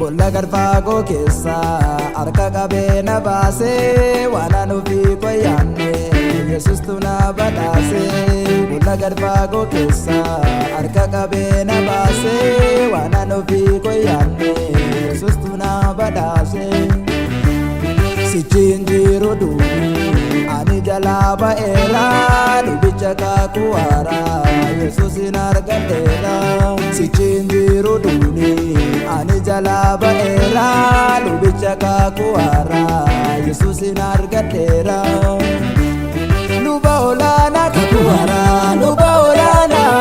bolla garbaagoo keessa harka qabee na baase waan anuufii koyaanne Yesuustu na badhaase bolla garbaagoo keessa harka qabee na baase waan anuufii koyaanne Yesuustu na badhaase sichiin jiru duuni ani jalaa ba'eera lubicha kakuwaara Yesuusin argadheera sichiin jiru duuni ani jalaa ba'eera lubicha kakuwaara Yesuusin argadheera luba olaanaa kakuwaara luba olaanaa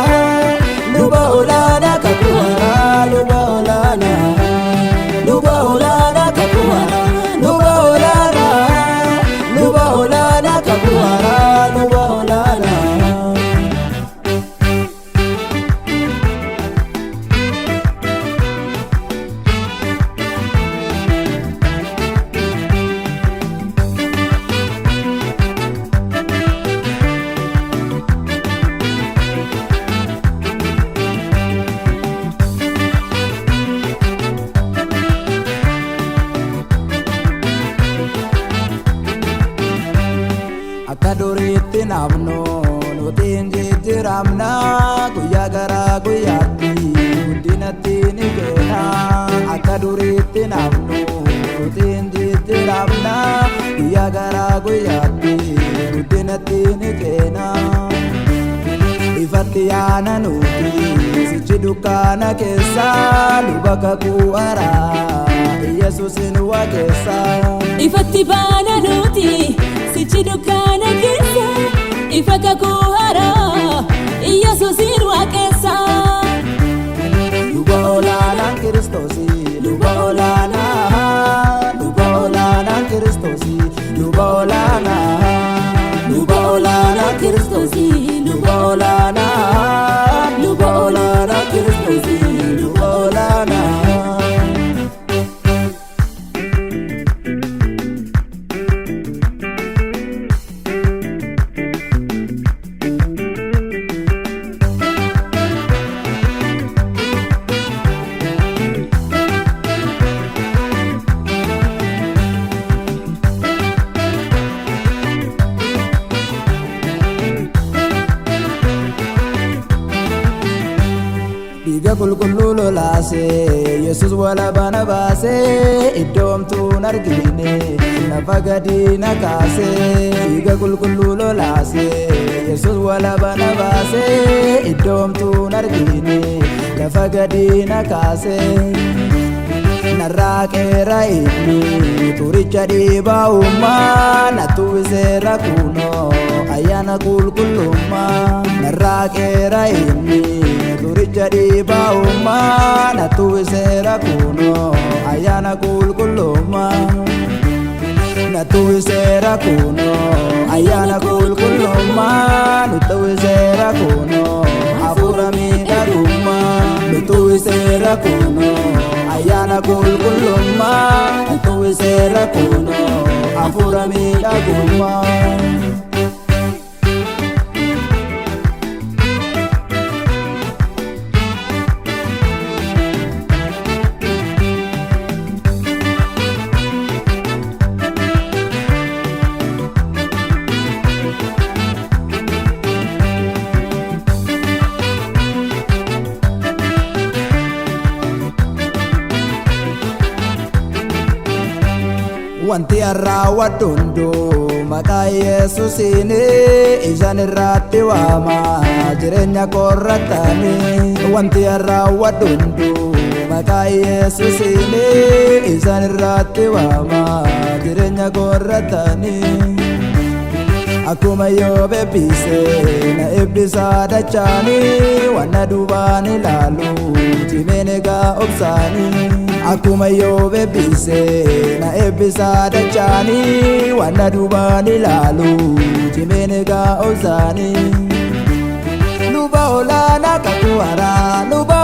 luba olaanaa kakuwaara luba olaanaa luba olaanaa kakuwaara luba olaanaa luba olaanaa kakuwaara luba olaanaa akka duriitti namnu nuti hin jijjiiramna guyyaa garaa guyyaatti guddinatti ni keena akka duriitti namnu nuti hin jijjiiramna guyyaa garaa guyyaatti guddinatti ni keena ifatti yaana nuti sichi dukkaana keessa luba kakuwaara Yesuusin waaqessa ifatti baana nuti sichi dukkaana keessa ifa kakuwaara Yesuusin waaqessa luba olaanaan Kiristoosii luba olaanaa luba olaanaan Kiristoosii luba olaanaa luba olaanaa Kiristoosii luba olaanaa luba olaanaa Kiristoosii luba olaanaa dhiiga qulqulluu lolaase Yesuus walabana baase iddoomtuun argine lafa gadi na kaase dhiiga qulqulluu lolaase Yesuus walabana baase iddoomtuun argine lafa gadi na kaase narraa qeera inni turicha dhiibaa'ummaa nattu wiseera kunoo ayyaana qulqullummaa narraa qeera inni turicha dhiibaa'ummaa nattu wiseera kunoo ayyaana qulqullummaa nattu wiseera kunoo ayyaana qulqullummaa nattu wiseera kunoo hafuura miidhagummaa nattu wiseera kunoo ayyaana qulqullummaa nattu wiseera kunoo hafuura miidhagummaa wanti arraawwadhu hunduu maqaa Yesuusiin isaan irratti waama jireenya korratani wanti arraawwadhu hunduu maqaa Yesuusiin isaan irratti waama jireenya korratani akkuma yoo bebbise na eebbisaa dachaani wanna duubaan ilaalu cimeen egaa obsaani akkuma yoo bebbise na eebbisaa dachaani wanna duubaan ilaalu cimeen egaa obsaani luba olaanaa kakuwaara luba